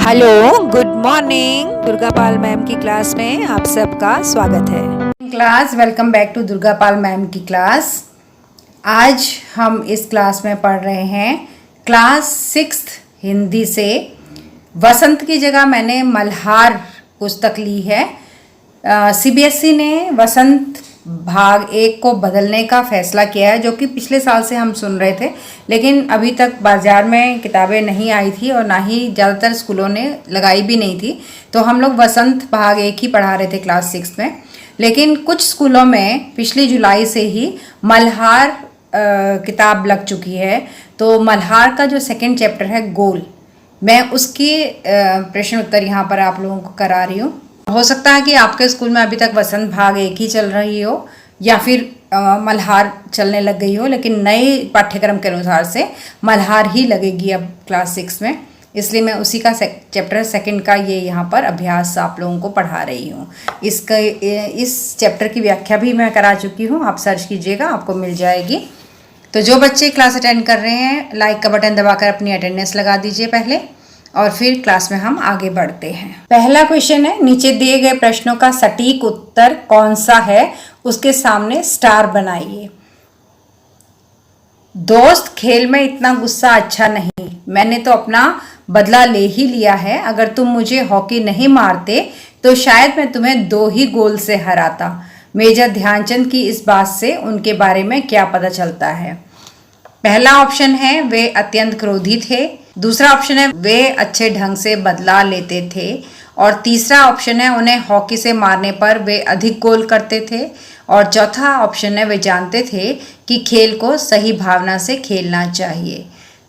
Hello, good morning. Durga Pal ma'am की class में आप सबका स्वागत है। Class welcome back to Durga Pal ma'am की क्लास। आज हम इस क्लास में पढ़ रहे हैं क्लास 6 हिंदी से। वसंत की जगह मैंने मल्हार पुस्तक ली है। सीबीएसई ने वसंत भाग 1 को बदलने का फैसला किया है, जो कि पिछले साल से हम सुन रहे थे, लेकिन अभी तक बाज़ार में किताबें नहीं आई थी और ना ही ज़्यादातर स्कूलों ने लगाई भी नहीं थी। तो हम लोग वसंत भाग 1 ही पढ़ा रहे थे क्लास 6 में। लेकिन कुछ स्कूलों में पिछली जुलाई से ही मल्हार किताब लग चुकी है। तो मल्हार का जो सेकंड चैप्टर है गोल, मैं उसकी प्रश्न उत्तर यहाँ पर आप लोगों को करा रही हूँ। हो सकता है कि आपके स्कूल में अभी तक वसंत भाग 1 ही चल रही हो या फिर मल्हार चलने लग गई हो, लेकिन नए पाठ्यक्रम के अनुसार से मल्हार ही लगेगी अब क्लास 6 में। इसलिए मैं उसी का चैप्टर सेकंड का ये यहाँ पर अभ्यास आप लोगों को पढ़ा रही हूँ। इस चैप्टर की व्याख्या भी मैं करा चुकी हूँ, आप सर्च कीजिएगा, आपको मिल जाएगी। तो जो बच्चे क्लास अटेंड कर रहे हैं, लाइक का बटन दबाकर अपनी अटेंडेंस लगा दीजिए पहले, और फिर क्लास में हम आगे बढ़ते हैं। पहला क्वेश्चन है, नीचे दिए गए प्रश्नों का सटीक उत्तर कौन सा है, उसके सामने स्टार बनाइए। दोस्त, खेल में इतना गुस्सा अच्छा नहीं, मैंने तो अपना बदला ले ही लिया है। अगर तुम मुझे हॉकी नहीं मारते तो शायद मैं तुम्हें 2 ही गोल से हराता। मेजर ध्यानचंद की इस बात से उनके बारे में क्या पता चलता है? पहला ऑप्शन है वे अत्यंत क्रोधी थे, दूसरा ऑप्शन है वे अच्छे ढंग से बदला लेते थे, और तीसरा ऑप्शन है उन्हें हॉकी से मारने पर वे अधिक गोल करते थे, और चौथा ऑप्शन है वे जानते थे कि खेल को सही भावना से खेलना चाहिए।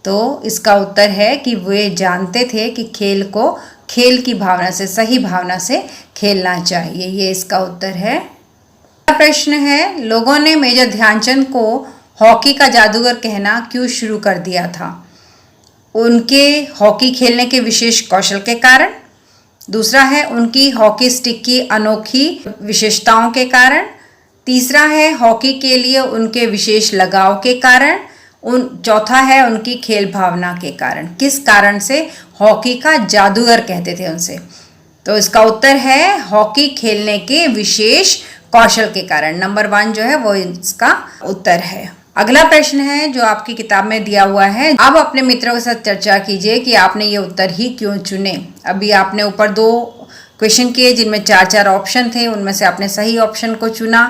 तो इसका उत्तर है कि वे जानते थे कि खेल को खेल की भावना से, सही भावना से खेलना चाहिए। ये इसका उत्तर है। प्रश्न है, लोगों ने मेजर ध्यानचंद को हॉकी का जादूगर कहना क्यों शुरू कर दिया था? उनके हॉकी खेलने के विशेष कौशल के कारण, दूसरा है उनकी हॉकी स्टिक की अनोखी विशेषताओं के कारण, तीसरा है हॉकी के लिए उनके विशेष लगाव के कारण, चौथा है उनकी खेल भावना के कारण। किस कारण से हॉकी का जादूगर कहते थे उनसे? तो इसका उत्तर है हॉकी खेलने के विशेष कौशल के कारण। नंबर 1 जो है वो इसका उत्तर है। अगला प्रश्न है जो आपकी किताब में दिया हुआ है। अब अपने मित्रों के साथ चर्चा कीजिए कि आपने ये उत्तर ही क्यों चुने। अभी आपने ऊपर 2 क्वेश्चन किए जिनमें 4-4 ऑप्शन थे, उनमें से आपने सही ऑप्शन को चुना।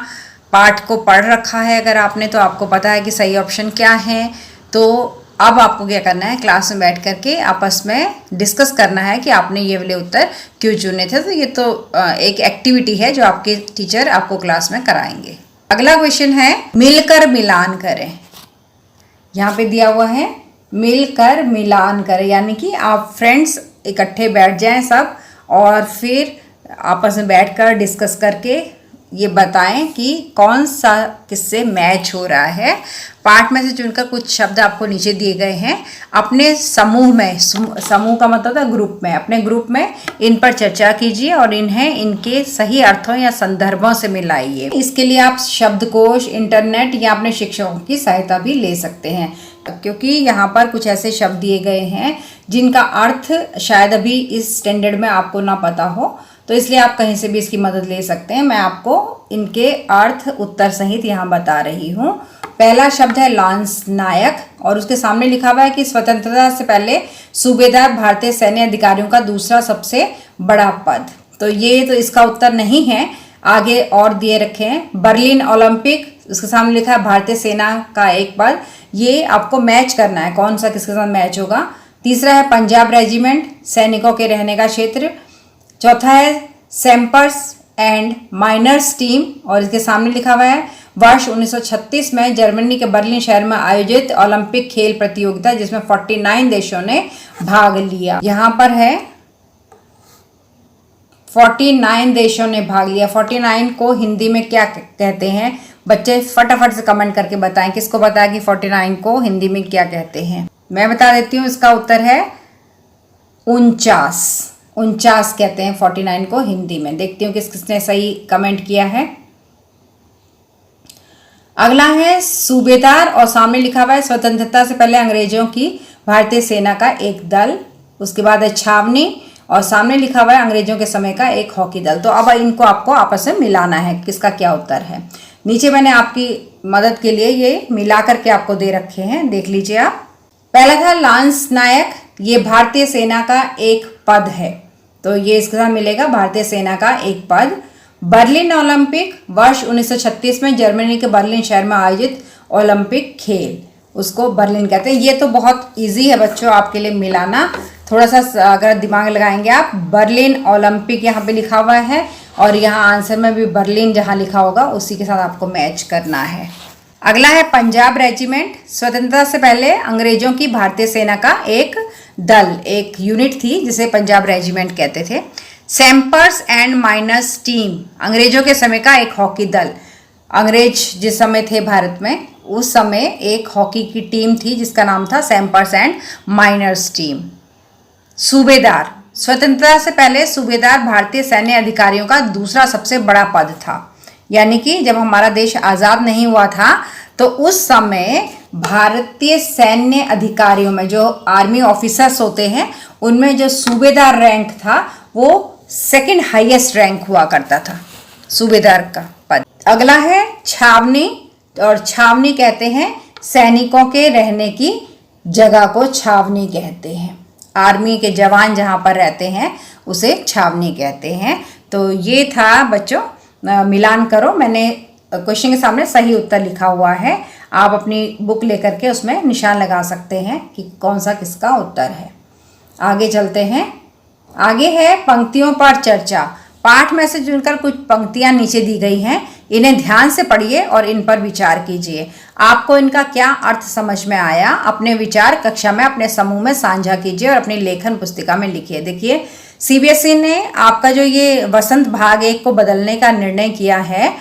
पाठ को पढ़ रखा है अगर आपने, तो आपको पता है कि सही ऑप्शन क्या है। तो अब आपको क्या करना है, क्लास में बैठ करके आपस में डिस्कस करना है कि आपने ये वाले उत्तर क्यों चुने थे। तो ये तो एक एक्टिविटी है जो आपके टीचर आपको क्लास में कराएंगे। अगला क्वेश्चन है, मिलकर मिलान करें। यहाँ पे दिया हुआ है मिलकर मिलान करें, यानी कि आप फ्रेंड्स इकट्ठे बैठ जाएं सब, और फिर आपस में बैठकर डिस्कस करके ये बताएं कि कौन सा किससे मैच हो रहा है। पाठ में से चुनकर कुछ शब्द आपको नीचे दिए गए हैं, अपने समूह में, समूह का मतलब है ग्रुप में, अपने ग्रुप में इन पर चर्चा कीजिए और इन्हें इनके सही अर्थों या संदर्भों से मिलाइए। इसके लिए आप शब्दकोश, इंटरनेट या अपने शिक्षकों की सहायता भी ले सकते हैं, क्योंकि यहाँ पर कुछ ऐसे शब्द दिए गए हैं जिनका अर्थ शायद अभी इस स्टैंडर्ड में आपको ना पता हो, तो इसलिए आप कहीं से भी इसकी मदद ले सकते हैं। मैं आपको इनके अर्थ उत्तर सहित यहाँ बता रही हूँ। पहला शब्द है लांस नायक, और उसके सामने लिखा हुआ है कि स्वतंत्रता से पहले सूबेदार भारतीय सैन्य अधिकारियों का दूसरा सबसे बड़ा पद। तो ये तो इसका उत्तर नहीं है, आगे और दिए रखे हैं। बर्लिन ओलंपिक, उसके सामने लिखा है भारतीय सेना का एक पद। ये आपको मैच करना है, कौन सा किसके साथ मैच होगा। तीसरा है पंजाब रेजिमेंट, सैनिकों के रहने का क्षेत्र। चौथा है सैम्पर्स एंड माइनर्स टीम, और इसके सामने लिखा हुआ है वर्ष 1936 में जर्मनी के बर्लिन शहर में आयोजित ओलंपिक खेल प्रतियोगिता, जिसमें 49 देशों ने भाग लिया। यहाँ पर है 49 देशों ने भाग लिया। 49 को हिंदी में क्या कहते हैं? बच्चे फटाफट से कमेंट करके बताएं किसको पता है कि 49 को हिंदी में क्या कहते हैं। मैं बता देती हूँ, इसका उत्तर है 49। 49 कहते हैं 49 को हिंदी में। देखती हूँ किसने सही कमेंट किया है। अगला है सूबेदार, और सामने लिखा हुआ है स्वतंत्रता से पहले अंग्रेजों की भारतीय सेना का एक दल। उसके बाद है छावनी, और सामने लिखा हुआ है अंग्रेजों के समय का एक हॉकी दल। तो अब इनको आपको आपस में मिलाना है, किसका क्या उत्तर है। नीचे मैंने आपकी मदद के लिए ये मिला करके आपको दे रखे हैं, देख लीजिए आप। पहला था लांस नायक, ये भारतीय सेना का एक पद है, तो ये इसके साथ मिलेगा भारतीय सेना का एक पद। बर्लिन ओलंपिक, वर्ष 1936 में जर्मनी के बर्लिन शहर में आयोजित ओलंपिक खेल, उसको बर्लिन कहते हैं। ये तो बहुत इजी है बच्चों आपके लिए मिलाना, थोड़ा सा अगर दिमाग लगाएंगे आप। बर्लिन ओलंपिक यहाँ पे लिखा हुआ है और यहाँ आंसर में भी बर्लिन जहाँ लिखा होगा उसी के साथ आपको मैच करना है। अगला है पंजाब रेजिमेंट। स्वतंत्रता से पहले अंग्रेजों की भारतीय सेना का एक दल, एक यूनिट थी जिसे पंजाब रेजिमेंट कहते थे। सैम्पर्स एंड माइनर्स टीम, अंग्रेजों के समय का एक हॉकी दल। अंग्रेज जिस समय थे भारत में उस समय एक हॉकी की टीम थी जिसका नाम था सैम्पर्स एंड माइनर्स टीम। सूबेदार, स्वतंत्रता से पहले सूबेदार भारतीय सैन्य अधिकारियों का दूसरा सबसे बड़ा पद था, यानी कि जब हमारा देश आज़ाद नहीं हुआ था तो उस समय भारतीय सैन्य अधिकारियों में जो आर्मी ऑफिसर्स होते हैं उनमें जो सूबेदार रैंक था वो सेकंड हाईएस्ट रैंक हुआ करता था, सूबेदार का पद। अगला है छावनी, और छावनी कहते हैं सैनिकों के रहने की जगह को छावनी कहते हैं। आर्मी के जवान जहाँ पर रहते हैं उसे छावनी कहते हैं। तो ये था बच्चों, मिलान करो। मैंने क्वेश्चन के सामने सही उत्तर लिखा हुआ है, आप अपनी बुक लेकर के उसमें निशान लगा सकते हैं कि कौन सा किसका उत्तर है। आगे चलते हैं। आगे है पंक्तियों पर चर्चा। पाठ में से चुनकर कुछ पंक्तियां नीचे दी गई हैं, इन्हें ध्यान से पढ़िए और इन पर विचार कीजिए। आपको इनका क्या अर्थ समझ में आया, अपने विचार कक्षा में अपने समूह में साझा कीजिए और अपनी लेखन पुस्तिका में लिखिए। देखिए सीबीएसई ने आपका जो ये वसंत भाग 1 को बदलने का निर्णय किया है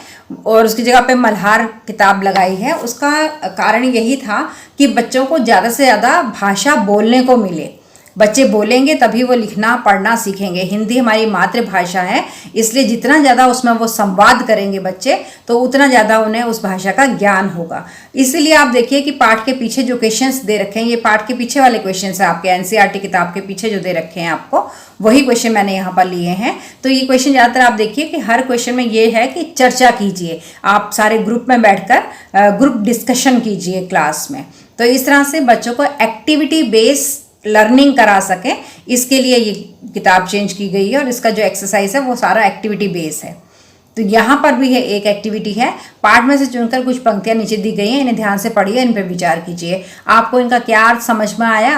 और उसकी जगह पे मल्हार किताब लगाई है, उसका कारण यही था कि बच्चों को ज़्यादा से ज़्यादा भाषा बोलने को मिले। बच्चे बोलेंगे तभी वो लिखना पढ़ना सीखेंगे। हिंदी हमारी मातृभाषा है, इसलिए जितना ज़्यादा उसमें वो संवाद करेंगे बच्चे तो उतना ज़्यादा उन्हें उस भाषा का ज्ञान होगा। इसलिए आप देखिए कि पाठ के पीछे जो क्वेश्चंस दे रखे हैं, ये पाठ के पीछे वाले क्वेश्चंस हैं आपके एनसीईआरटी किताब के पीछे जो दे रखे हैं आपको, वही क्वेश्चन मैंने यहाँ पर लिए हैं। तो ये क्वेश्चन ज़्यादातर आप देखिए कि हर क्वेश्चन में ये है कि चर्चा कीजिए, आप सारे ग्रुप में बैठकर ग्रुप डिस्कशन कीजिए क्लास में। तो इस तरह से बच्चों को एक्टिविटी बेस्ड लर्निंग करा सके, इसके लिए ये किताब चेंज की गई है और इसका जो एक्सरसाइज है वो सारा एक्टिविटी बेस है। तो यहाँ पर भी है एक एक्टिविटी है, पाठ में से चुनकर कुछ पंक्तियाँ नीचे दी गई हैं, इन्हें ध्यान से पढ़िए, इन पर विचार कीजिए। आपको इनका क्या अर्थ समझ में आया,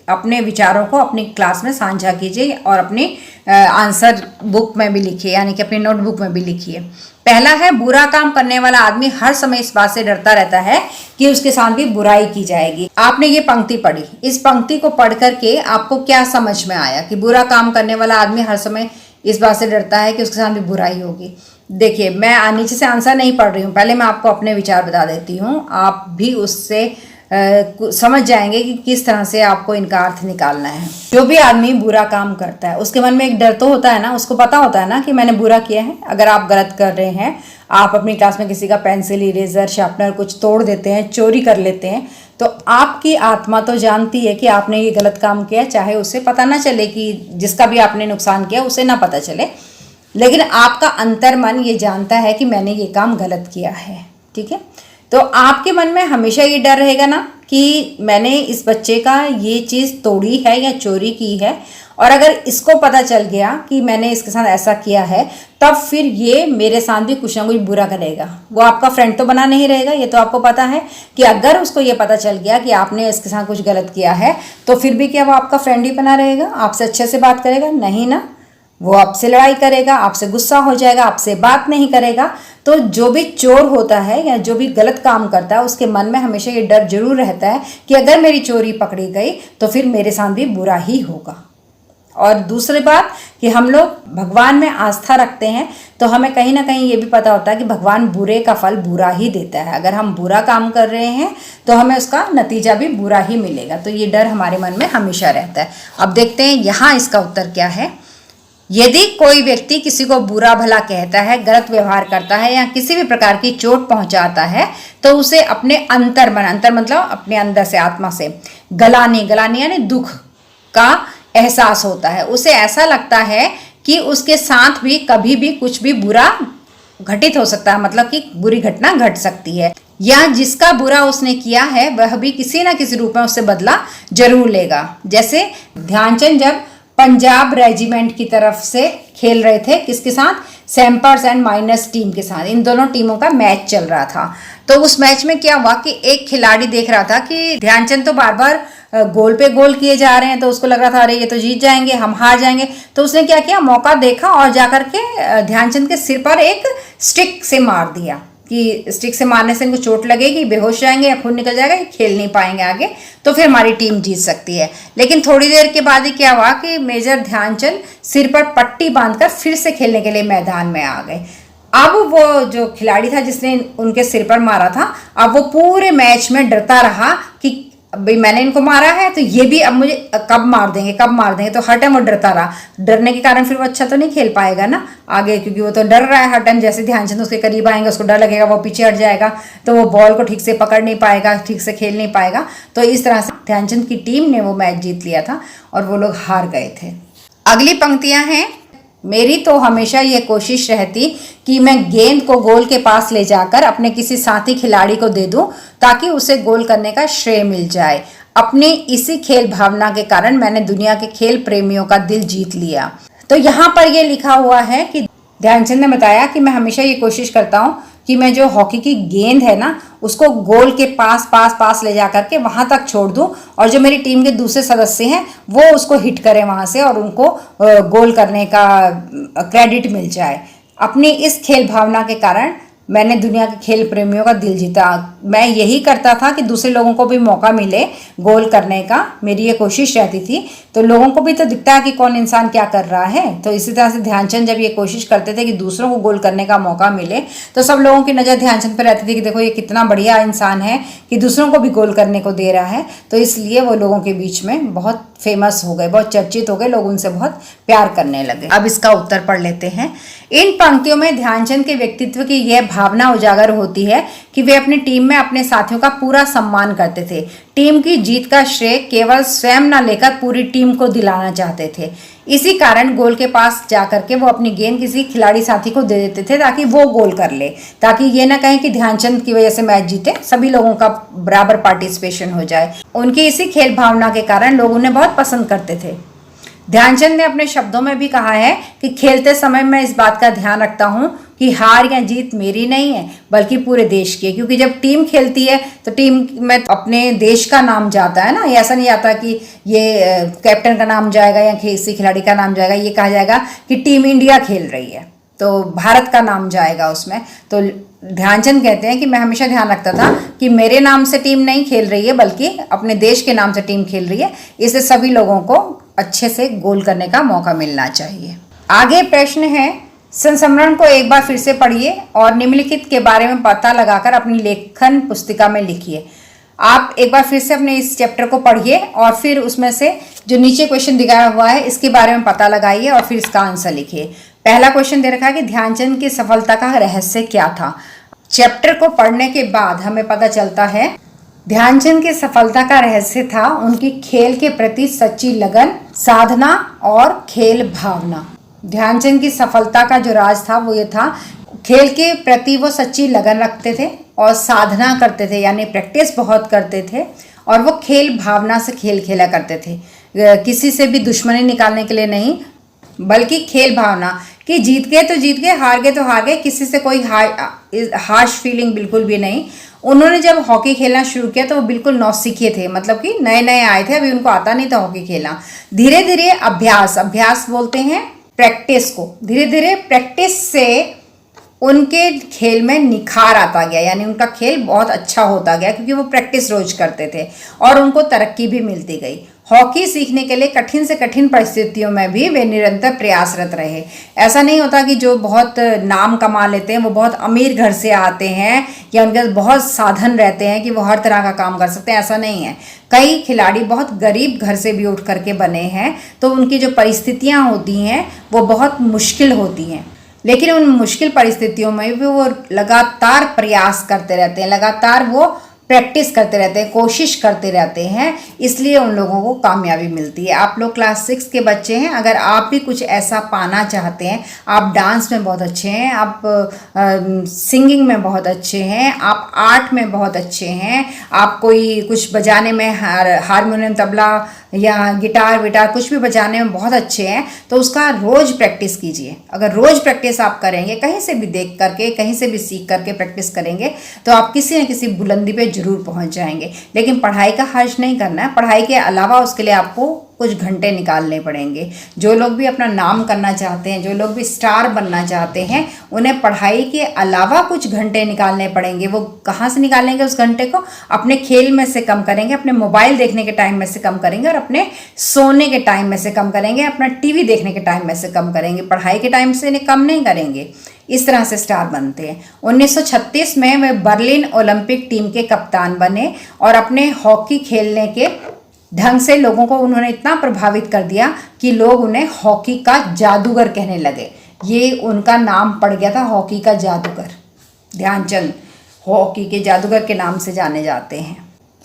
अपने विचारों को अपनी क्लास में साझा कीजिए और अपनी आंसर बुक में भी लिखिए, यानी कि अपनी नोटबुक में भी लिखिए। पहला है बुरा काम करने वाला आदमी हर समय इस बात से डरता रहता है कि उसके साथ भी बुराई की जाएगी। आपने ये पंक्ति पढ़ी, इस पंक्ति को पढ़ करके आपको क्या समझ में आया कि बुरा काम करने वाला आदमी हर समय इस बात से डरता है कि उसके साथ भी बुराई होगी। देखिए मैं नीचे से आंसर नहीं पढ़ रही हूँ, पहले मैं आपको अपने विचार बता देती हूँ, आप भी उससे समझ जाएंगे कि किस तरह से आपको इनका अर्थ निकालना है। जो भी आदमी बुरा काम करता है उसके मन में एक डर तो होता है ना, उसको पता होता है ना कि मैंने बुरा किया है। अगर आप गलत कर रहे हैं, आप अपनी क्लास में किसी का पेंसिल, इरेजर, शार्पनर कुछ तोड़ देते हैं, चोरी कर लेते हैं, तो आपकी आत्मा तो जानती है कि आपने ये गलत काम किया, चाहे उसे पता ना चले कि जिसका भी आपने नुकसान किया उसे ना पता चले, लेकिन आपका अंतर्मन ये जानता है कि मैंने ये काम गलत किया है। ठीक है, तो आपके मन में हमेशा ये डर रहेगा ना कि मैंने इस बच्चे का ये चीज़ तोड़ी है या चोरी की है, और अगर इसको पता चल गया कि मैंने इसके साथ ऐसा किया है तब फिर ये मेरे साथ भी कुछ ना कुछ बुरा करेगा। वो आपका फ्रेंड तो बना नहीं रहेगा, ये तो आपको पता है कि अगर उसको ये पता चल गया कि आपने इसके साथ कुछ गलत किया है तो फिर भी क्या वो आपका फ्रेंड ही बना रहेगा, आपसे अच्छे से बात करेगा? नहीं ना, वो आपसे लड़ाई करेगा, आपसे गुस्सा हो जाएगा, आपसे बात नहीं करेगा। तो जो भी चोर होता है या जो भी गलत काम करता है उसके मन में हमेशा ये डर जरूर रहता है कि अगर मेरी चोरी पकड़ी गई तो फिर मेरे साथ भी बुरा ही होगा। और दूसरी बात कि हम लोग भगवान में आस्था रखते हैं तो हमें कहीं ना कहीं ये भी पता होता है कि भगवान बुरे का फल बुरा ही देता है। अगर हम बुरा काम कर रहे हैं तो हमें उसका नतीजा भी बुरा ही मिलेगा। तो ये डर हमारे मन में हमेशा रहता है। अब देखते हैं यहाँ इसका उत्तर क्या है। यदि कोई व्यक्ति किसी को बुरा भला कहता है, गलत व्यवहार करता है या किसी भी प्रकार की चोट पहुंचाता है तो उसे अपने अंतर मतलब अपने अंदर से, आत्मा से गलानी यानी दुख का एहसास होता है। उसे ऐसा लगता है कि उसके साथ भी कभी भी कुछ भी बुरा घटित हो सकता है, मतलब कि बुरी घटना घट सकती है, या जिसका बुरा उसने किया है वह भी किसी ना किसी रूप में उससे बदला जरूर लेगा। जैसे ध्यानचंद जब पंजाब रेजिमेंट की तरफ से खेल रहे थे, किसके साथ, सैम्पर्स एंड माइनस टीम के साथ, इन दोनों टीमों का मैच चल रहा था। तो उस मैच में क्या हुआ कि एक खिलाड़ी देख रहा था कि ध्यानचंद तो बार बार गोल पे गोल किए जा रहे हैं, तो उसको लग रहा था अरे ये तो जीत जाएंगे, हम हार जाएंगे। तो उसने क्या किया, मौका देखा और जाकर के ध्यानचंद के सिर पर एक स्टिक से मार दिया कि स्टिक से मारने से इनको चोट लगेगी, बेहोश जाएंगे या खून निकल जाएगा, खेल नहीं पाएंगे आगे, तो फिर हमारी टीम जीत सकती है। लेकिन थोड़ी देर के बाद ही क्या हुआ कि मेजर ध्यानचंद सिर पर पट्टी बांधकर फिर से खेलने के लिए मैदान में आ गए। अब वो जो खिलाड़ी था जिसने उनके सिर पर मारा था, अब वो पूरे मैच में डरता रहा कि भाई मैंने इनको मारा है तो ये भी अब मुझे कब मार देंगे, कब मार देंगे। तो हर टाइम वो डरता रहा। डरने के कारण फिर वो अच्छा तो नहीं खेल पाएगा ना आगे, क्योंकि वो तो डर रहा है हर टाइम। जैसे ध्यानचंद उसके करीब आएंगे उसको डर लगेगा, वो पीछे हट जाएगा, तो वो बॉल को ठीक से पकड़ नहीं पाएगा, ठीक से खेल नहीं पाएगा। तो इस तरह से ध्यानचंद की टीम ने वो मैच जीत लिया था और वो लोग हार गए थे। अगली पंक्तियां हैं, मेरी तो हमेशा ये कोशिश रहती कि मैं गेंद को गोल के पास ले जाकर अपने किसी साथी खिलाड़ी को दे दूं ताकि उसे गोल करने का श्रेय मिल जाए। अपने इसी खेल भावना के कारण मैंने दुनिया के खेल प्रेमियों का दिल जीत लिया। तो यहाँ पर ये लिखा हुआ है कि ध्यानचंद ने बताया कि मैं हमेशा ये कोशिश करता हूँ कि मैं जो हॉकी की गेंद है ना उसको गोल के पास ले जा करके वहां तक छोड़ दूं और जो मेरी टीम के दूसरे सदस्य हैं वो उसको हिट करें वहां से और उनको गोल करने का क्रेडिट मिल जाए। अपनी इस खेल भावना के कारण मैंने दुनिया के खेल प्रेमियों का दिल जीता। मैं यही करता था कि दूसरे लोगों को भी मौका मिले गोल करने का, मेरी ये कोशिश रहती थी। तो लोगों को भी तो दिखता है कि कौन इंसान क्या कर रहा है। तो इसी तरह से ध्यानचंद जब ये कोशिश करते थे कि दूसरों को गोल करने का मौका मिले तो सब लोगों की नज़र ध्यानचंद पर रहती थी कि देखो ये कितना बढ़िया इंसान है कि दूसरों को भी गोल करने को दे रहा है। तो इसलिए वो लोगों के बीच में बहुत फेमस हो गए, बहुत चर्चित हो गए, लोग उनसे बहुत प्यार करने लगे। अब इसका उत्तर पढ़ लेते हैं। इन पंक्तियों में ध्यानचंद के व्यक्तित्व की यह भावना उजागर होती है कि वे अपनी टीम में अपने साथियों का पूरा सम्मान करते थे। टीम की जीत का श्रेय केवल स्वयं न लेकर पूरी टीम को दिलाना चाहते थे। इसी कारण गोल के पास जाकर के वो अपनी गेंद किसी खिलाड़ी साथी को दे देते थे ताकि वो गोल कर ले, ताकि ये ना कहें कि ध्यानचंद की वजह से मैच जीते, सभी लोगों का बराबर पार्टिसिपेशन हो जाए। उनकी इसी खेल भावना के कारण लोग उन्हें बहुत पसंद करते थे। ध्यानचंद ने अपने शब्दों में भी कहा है कि खेलते समय मैं इस बात का ध्यान रखता हूँ कि हार या जीत मेरी नहीं है बल्कि पूरे देश की है। क्योंकि जब टीम खेलती है तो टीम में अपने देश का नाम जाता है ना, ये ऐसा नहीं आता कि ये कैप्टन का नाम जाएगा या किसी खिलाड़ी का नाम जाएगा। ये कहा जाएगा कि टीम इंडिया खेल रही है तो भारत का नाम जाएगा उसमें। तो ध्यानचंद कहते हैं कि मैं हमेशा ध्यान रखता था कि मेरे नाम से टीम नहीं खेल रही है बल्कि अपने देश के नाम से टीम खेल रही है, इससे सभी लोगों को अच्छे से गोल करने का मौका मिलना चाहिए। आगे प्रश्न है, संस्मरण को एक बार फिर से पढ़िए और निम्नलिखित के बारे में पता लगाकर अपनी लेखन पुस्तिका में लिखिए। आप एक बार फिर से अपने इस चैप्टर को पढ़िए और फिर उसमें से जो नीचे क्वेश्चन दिखाया हुआ है इसके बारे में पता लगाइए और फिर इसका आंसर लिखिए। पहला क्वेश्चन दे रखा है कि ध्यानचंद की सफलता का रहस्य क्या था। चैप्टर को पढ़ने के बाद हमें पता चलता है ध्यानचंद की सफलता का रहस्य था उनकी खेल के प्रति सच्ची लगन, साधना और खेल भावना। ध्यानचंद की सफलता का जो राज था वो ये था, खेल के प्रति वो सच्ची लगन रखते थे और साधना करते थे, यानी प्रैक्टिस बहुत करते थे और वो खेल भावना से खेल खेला करते थे। किसी से भी दुश्मनी निकालने के लिए नहीं बल्कि खेल भावना कि जीत गए तो जीत गए, हार गए तो हार गए, किसी से कोई हार्श फीलिंग बिल्कुल भी नहीं। उन्होंने जब हॉकी खेलना शुरू किया तो वो बिल्कुल नौसिखिए थे, मतलब कि नए नए आए थे, अभी उनको आता नहीं था हॉकी खेलना। धीरे धीरे अभ्यास बोलते हैं प्रैक्टिस को, धीरे धीरे प्रैक्टिस से उनके खेल में निखार आता गया, यानी उनका खेल बहुत अच्छा होता गया क्योंकि वो प्रैक्टिस रोज करते थे और उनको तरक्की भी मिलती गई। हॉकी सीखने के लिए कठिन से कठिन परिस्थितियों में भी वे निरंतर प्रयासरत रहे। ऐसा नहीं होता कि जो बहुत नाम कमा लेते हैं वो बहुत अमीर घर से आते हैं या उनके बहुत साधन रहते हैं कि वो हर तरह का काम कर सकते हैं, ऐसा नहीं है। कई खिलाड़ी बहुत गरीब घर से भी उठ करके बने हैं, तो उनकी जो परिस्थितियाँ होती हैं वो बहुत मुश्किल होती हैं, लेकिन उन मुश्किल परिस्थितियों में भी वो लगातार प्रयास करते रहते हैं, लगातार वो प्रैक्टिस करते रहते हैं, कोशिश करते रहते हैं, इसलिए उन लोगों को कामयाबी मिलती है। आप लोग क्लास 6 के बच्चे हैं, अगर आप भी कुछ ऐसा पाना चाहते हैं, आप डांस में बहुत अच्छे हैं, आप सिंगिंग में बहुत अच्छे हैं, आप आर्ट में बहुत अच्छे हैं, आप कोई कुछ बजाने में हारमोनियम, तबला या गिटार विटार कुछ भी बजाने में बहुत अच्छे हैं, तो उसका रोज़ प्रैक्टिस कीजिए। अगर रोज़ प्रैक्टिस आप करेंगे, कहीं से भी देख करके, कहीं से भी सीख करके प्रैक्टिस करेंगे, तो आप किसी न किसी बुलंदी पे जरूर पहुंच जाएंगे। लेकिन पढ़ाई का हर्ज नहीं करना है, पढ़ाई के अलावा उसके लिए आपको कुछ घंटे निकालने पड़ेंगे। जो लोग भी अपना नाम करना चाहते हैं, जो लोग भी स्टार बनना चाहते हैं, उन्हें पढ़ाई के अलावा कुछ घंटे निकालने पड़ेंगे। वो कहाँ से निकालेंगे उस घंटे को? अपने खेल में से कम करेंगे, अपने मोबाइल देखने के टाइम में से कम करेंगे, और अपने सोने के टाइम में से कम करेंगे, अपना टीवी देखने के टाइम में से कम करेंगे। पढ़ाई के टाइम से कम नहीं करेंगे। इस तरह से स्टार बनते हैं। 1936 में वे बर्लिन ओलंपिक टीम के कप्तान बने और अपने हॉकी खेलने के ढंग से लोगों को उन्होंने इतना प्रभावित कर दिया कि लोग उन्हें हॉकी का जादूगर कहने लगे। ये उनका नाम पड़ गया था, हॉकी का जादूगर। ध्यानचंद हॉकी के जादूगर के नाम से जाने जाते हैं।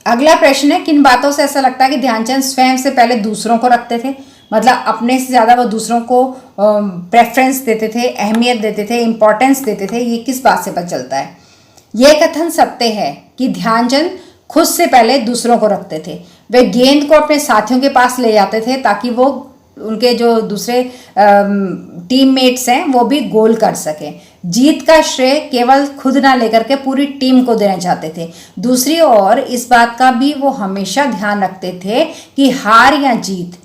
अगला प्रश्न है, किन बातों से ऐसा लगता है कि ध्यानचंद स्वयं से पहले दूसरों को रखते थे? मतलब अपने से ज़्यादा वो दूसरों को प्रेफरेंस देते थे, अहमियत देते थे, इम्पोर्टेंस देते थे। ये किस बात से पता चलता है? यह कथन सत्य है कि ध्यानचंद खुद से पहले दूसरों को रखते थे। वे गेंद को अपने साथियों के पास ले जाते थे ताकि वो उनके जो दूसरे टीममेट्स हैं वो भी गोल कर सकें। जीत का श्रेय केवल खुद ना लेकर के पूरी टीम को देना चाहते थे। दूसरी ओर इस बात का भी वो हमेशा ध्यान रखते थे कि हार या जीत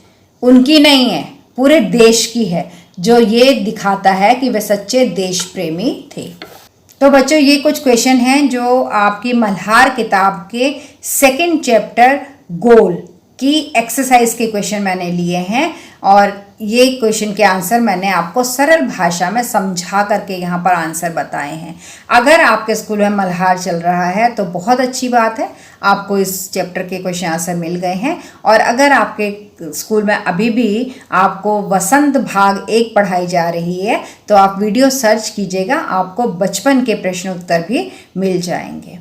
उनकी नहीं है, पूरे देश की है, जो ये दिखाता है कि वे सच्चे देश प्रेमी थे। तो बच्चों, ये कुछ क्वेश्चन हैं जो आपकी मल्हार किताब के 2nd चैप्टर गोल की एक्सरसाइज के क्वेश्चन मैंने लिए हैं, और ये क्वेश्चन के आंसर मैंने आपको सरल भाषा में समझा करके यहाँ पर आंसर बताए हैं। अगर आपके स्कूल में मल्हार चल रहा है तो बहुत अच्छी बात है, आपको इस चैप्टर के क्वेश्चन आंसर मिल गए हैं। और अगर आपके स्कूल में अभी भी आपको वसंत भाग 1 पढ़ाई जा रही है तो आप वीडियो सर्च कीजिएगा, आपको बचपन के प्रश्न उत्तर भी मिल जाएंगे।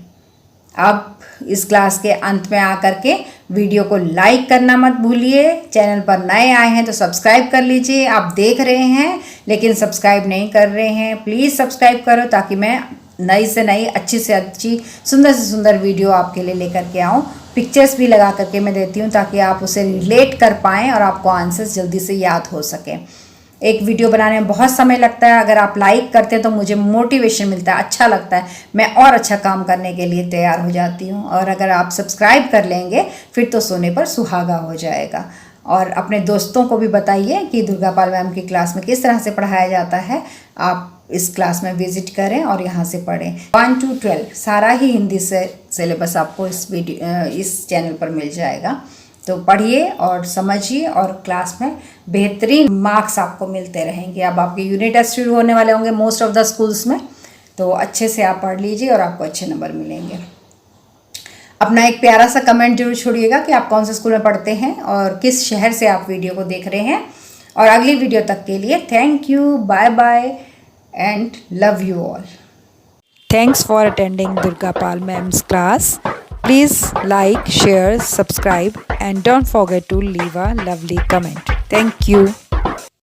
अब इस क्लास के अंत में आकर के वीडियो को लाइक करना मत भूलिए। चैनल पर नए आए हैं तो सब्सक्राइब कर लीजिए। आप देख रहे हैं लेकिन सब्सक्राइब नहीं कर रहे हैं, प्लीज़ सब्सक्राइब करो ताकि मैं नई से नई, अच्छी से अच्छी, सुंदर से सुंदर वीडियो आपके लिए लेकर के आऊँ। पिक्चर्स भी लगा करके मैं देती हूँ ताकि आप उसे रिलेट कर पाएँ और आपको आंसर्स जल्दी से याद हो सकें। एक वीडियो बनाने में बहुत समय लगता है, अगर आप लाइक करते हैं तो मुझे मोटिवेशन मिलता है, अच्छा लगता है, मैं और अच्छा काम करने के लिए तैयार हो जाती हूँ। और अगर आप सब्सक्राइब कर लेंगे फिर तो सोने पर सुहागा हो जाएगा। और अपने दोस्तों को भी बताइए कि दुर्गा पाल मैम की क्लास में किस तरह से पढ़ाया जाता है। आप इस क्लास में विजिट करें और यहाँ से पढ़ें। 1 to 12 सारा ही हिंदी से सिलेबस आपको इस चैनल पर मिल जाएगा। तो पढ़िए और समझिए और क्लास में बेहतरीन मार्क्स आपको मिलते रहेंगे। अब आपके यूनिट टेस्ट शुरू होने वाले होंगे मोस्ट ऑफ द स्कूल्स में, तो अच्छे से आप पढ़ लीजिए और आपको अच्छे नंबर मिलेंगे। अपना एक प्यारा सा कमेंट जरूर छोड़िएगा कि आप कौन से स्कूल में पढ़ते हैं और किस शहर से आप वीडियो को देख रहे हैं। और अगली वीडियो तक के लिए thank you, bye bye and love you all. Thanks for attending Durga Pal Ma'am's class. Please like, share, subscribe and don't forget to leave a lovely comment. Thank you.